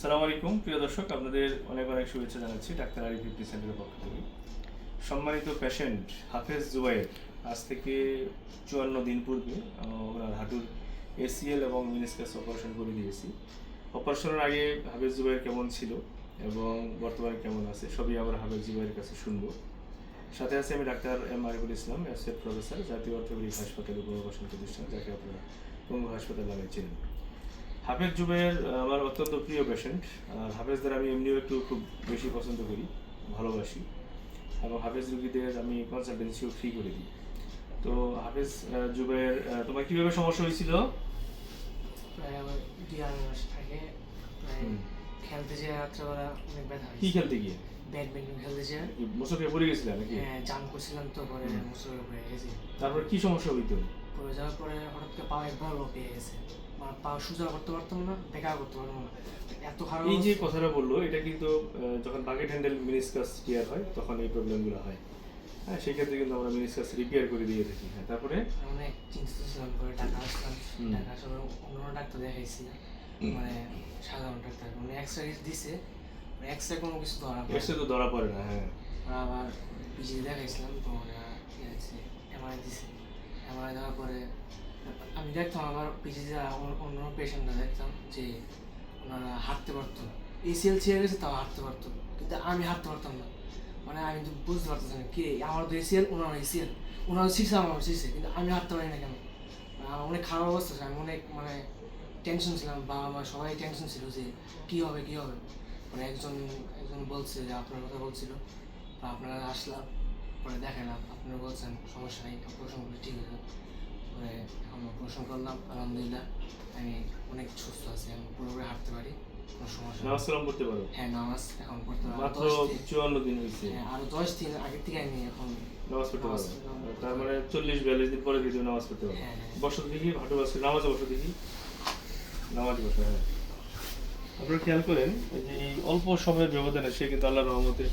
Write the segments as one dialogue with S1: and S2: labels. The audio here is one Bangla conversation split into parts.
S1: আসসালামু আলাইকুম প্রিয় দর্শক, আপনাদের অনেক অনেক শুভেচ্ছা জানাচ্ছি ডাক্তার আরিফ ফিফটি সেন্টারের পক্ষ থেকে। সম্মানিত পেশেন্ট হাফেজ জুবাইর আজ থেকে 54 দিন পূর্বে ওনার হাঁটুর এসিএল এবং মিনিসকাস অপারেশন করে দিয়েছি। অপারেশনের আগে হাফেজ জুবাইর কেমন ছিল এবং বর্তমানে কেমন আছে সবই আবার হাফেজ জুবাইরের কাছে শুনবো। সাথে আছে আমি doctor M Ariful Islam, associate professor, জাতীয় অর্থোপেডিক হাসপাতাল পুনর্বাসন প্রতিষ্ঠান, যাকে আপনারা পঙ্গু হাসপাতাল নামে চেনেন। হাফেজ জুবাইর আমার অত্যন্ত প্রিয় পেশেন্ট। আর হাফেজদের আমি এমনিও একটু খুব বেশি পছন্দ করি, ভালোবাসি, এবং হাফেজ রুগীদের আমি কনসালটেন্সিও ফ্রি করে দিই। তো হাফেজ জুবাইর, তোমার কীভাবে সমস্যা হয়েছিল?
S2: প্রায় আমার 2 মাস আগে প্রায় খেলতে যেয়ে রাত্রেবেলা অনেক ব্যথা
S1: কি খেলতে গিয়ে?
S2: ব্যাডমিন্টন খেলতে যেয়ে
S1: মোচকে পড়ে গেছিলাম নাকি?
S2: হ্যাঁ, জাম করছিলাম তো পরে মোচকে পড়ে গেছি।
S1: তারপর কি সমস্যা হইতো?
S2: পড়ে যাওয়ার পরে হঠাৎ করে পা একবার পেয়ে গেছে, মানে পা সোজা করতে পারতাম না, বেকা করতে পারতাম না, এত খারাপ।
S1: এই যে কথাটা বললো, এটা কিন্তু যখন বাকেট হ্যান্ডেল মিনিসকাস টিয়ার হয় তখন এই প্রবলেমগুলো হয়। হ্যাঁ, সেই ক্ষেত্রে কিন্তু আমরা মিনিসকাস রিপেয়ার করে দিয়ে থাকি। হ্যাঁ, তারপরে
S2: অনেক চিন্তিত ছিলাম, পরে টাকা আসলাম, টাকা আসার অন্য ডাক্তার দেখাইছি, মানে সাধারণ ডাক্তার, মানে এক্সরে দিছে, এক্সরে কোনো কিছু ধরা পড়ে
S1: এসে তো ধরা পড়ে না। হ্যাঁ,
S2: আবার পিজি দেখাইছিলাম, তো এমআরআই দিছে। এমআরআই দেওয়ার পরে আমি দেখতাম আবার পিজিতে অন্য পেশেন্টরা দেখতাম যে ওনারা হাঁটতে পারতো, এসিএল ছিঁড়ে গেছে তাও হাঁটতে পারতো, কিন্তু আমি হাঁটতে পারতাম না। মানে আমি তো বুঝতে পারতেছি না কে আমার তো এসিএল, ওনার এসিএল, ওনার শিখছে আমার শিখছে, কিন্তু আমি হাঁটতে পারি না কেন। আমার অনেক খারাপ অবস্থা ছিল, আমি অনেক মানে টেনশন ছিলাম, বাবা মা সবাই টেনশন ছিল যে কী হবে কী হবে। মানে একজন একজন বলছে যে আপনার কথা বলছিল, আপনারা আসলাম, পরে দেখালাম, আপনারা বলছেন সমস্যা নেই, অপারেশন করলে ঠিক হয়ে যাবে। পরে এখন অপারেশন করলাম, আলহামদুলিল্লাহ আমি অনেক সুস্থ আছি, আমি পুরোপুরি হাঁটতে পারি, কোনো সমস্যা নেই।
S1: নামাজ কালাম করতে পারো?
S2: হ্যাঁ, নামাজ এখন পড়তে পারি।
S1: মাত্র 54 দিন হয়েছে।
S2: হ্যাঁ, আরও 10 দিন আগের থেকে আমি এখন
S1: নামাজ পড়তে পারো? তার মানে 40-42 দিন পরে কিন্তু নামাজ পড়তে পারো।
S2: হ্যাঁ।
S1: বসত দেখি, হাঁটু বাস নামাজে বসো দেখি, নামাজ বসো। হ্যাঁ, আপনারা খেয়াল করেন যে এই অল্প সময়ের ব্যবধানে সে কিন্তু আল্লাহর রহমতে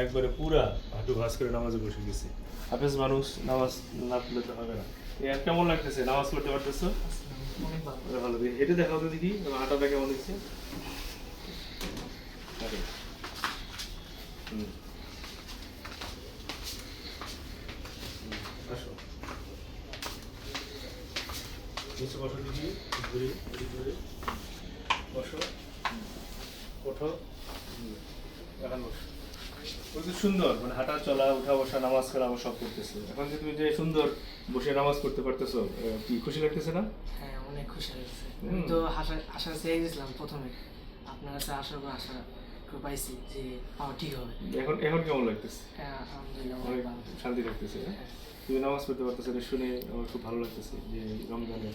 S1: একবারে পুরা হাঁটু ভাস করে নামাজে বসে গেছে। হাফেজ মানুষ নামাজ না পড়লে তো হবে না। আর কেমন লাগতেছে? নামাজ পড়তে পারতেছো?
S2: অনেক ভালো।
S1: ভালো দেখি, হেঁটে দেখাও তো দেখি হাঁটাটা কেমন দেখছে। আসো, নিচে বসো দেখি, ঘুরে ঘুরে বসো, ওঠো, এখন বসো। প্রচুর সুন্দর, মানে হাঁটা চলা, উঠা বসা, নামাজ করা আমার সব করতেছে। এখন যে তুমি যে সুন্দর বসে নামাজ করতে পারতেছো, কি খুশি লাগতেছে না?
S2: হ্যাঁ, অনেক খুশি লাগছে। আমি তো আশা চেয়ে গেছিলাম প্রথমে, আপনার কাছে আসার পর আশা পাইছি যে পাওয়া ঠিক হবে।
S1: এখন এখন কেমন লাগতেছে?
S2: হ্যাঁ, আলহামদুলিল্লাহ
S1: অনেক
S2: অনেক ভালো।
S1: শান্তি লাগতেছে।
S2: হ্যাঁ।
S1: তুমি নামাজ পড়তে পারতেছো, এটা শুনে আমার খুব ভালো লাগতেছে যে রমজানে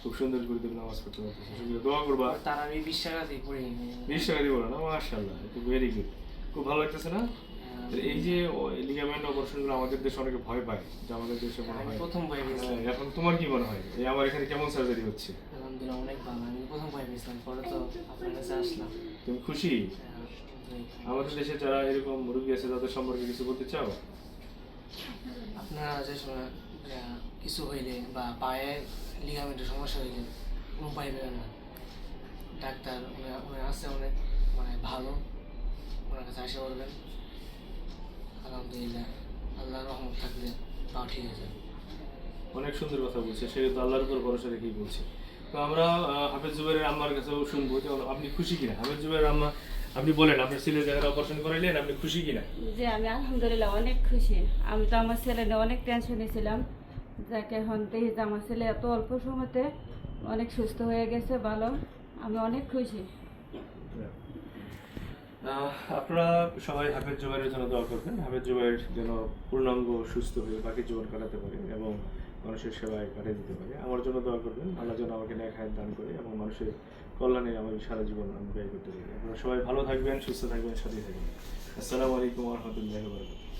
S1: খুব সুন্দর করে তুমি নামাজ পড়তে পারতেছো। শুধু দোয়া করবা।
S2: তার আমি 20 টাকা দিয়ে পড়ে নিই।
S1: 20 টাকা দিব না? মাশাআল্লাহ, এটা ভেরি গুড। খুব ভালো লাগতেছে না? এই যে লিগামেন্ট অপারেশনগুলো আমাদের দেশে অনেকে ভয় পায়, যে আমাদের দেশে মনে
S2: আমি
S1: হয়।
S2: প্রথম ভয় পেয়েছিলাম।
S1: এখন তোমার কি মনে হয় এই আমার এখানে কেমন সার্জারি হচ্ছে?
S2: আলহামদুলিল্লাহ অনেক ভালো। আমি প্রথম ভয় পেয়েছিলাম, পরে তো আপনার কাছে আসলাম।
S1: তুমি খুশি? আমাদের দেশে যারা এরকম রোগী আছে তাদের সম্পর্কে কিছু বলতে চাও?
S2: আপনারা যে সময় কিছু হইলে বা পায়ে লিগামেন্টের সমস্যা হইলে কোনো উপায় পেবেন না, ডাক্তার উনি আছে অনেক, মানে ভালো, ওনার কাছে আসে বলবেন। আলহামদুলিল্লাহ, আল্লাহর রহমত থাকলে তাও ঠিক আছে।
S1: অনেক সুন্দর কথা বলছে, সে তো আল্লাহর উপর ভরসা রেখেই বলছে। তো আমরা হাফেজ জুবাইরের আম্মার কাছেও শুনবো যে আপনি খুশি কিনা। হাফেজ জুবাইরের আম্মা, আপনি বলেন আপনার ছেলের জায়গায় অপারেশন করাইলেন, আপনি খুশি কিনা?
S3: যে আমি আলহামদুলিল্লাহ অনেক খুশি। আমি তো আমার ছেলে নিয়ে অনেক টেনশনে ছিলাম, যাকে এখন দেখি যে আমার ছেলে এত অল্প সময়তে অনেক সুস্থ হয়ে গেছে, ভালো, আমি অনেক খুশি।
S1: আপনারা সবাই হাফেজ জুবাইরের জন্য দোয়া করবেন, হাফেজ জুবাইর যেন পূর্ণাঙ্গ সুস্থ হয়ে বাকি জীবন কাটাতে পারে এবং মানুষের সেবায় কাটিয়ে দিতে পারে। আমার জন্য দোয়া করবেন, আল্লাহ যেন আমাকে নেক হায়াত দান করে এবং মানুষের কল্যাণে আমার সারা জীবন আমি ব্যয় করতে পারি। আপনারা সবাই ভালো থাকবেন, সুস্থ থাকবেন, সাথে থাকবেন। আসসালামু আলাইকুম ওয়া রাহমাতুল্লাহি ওয়া বারাকাতুহু।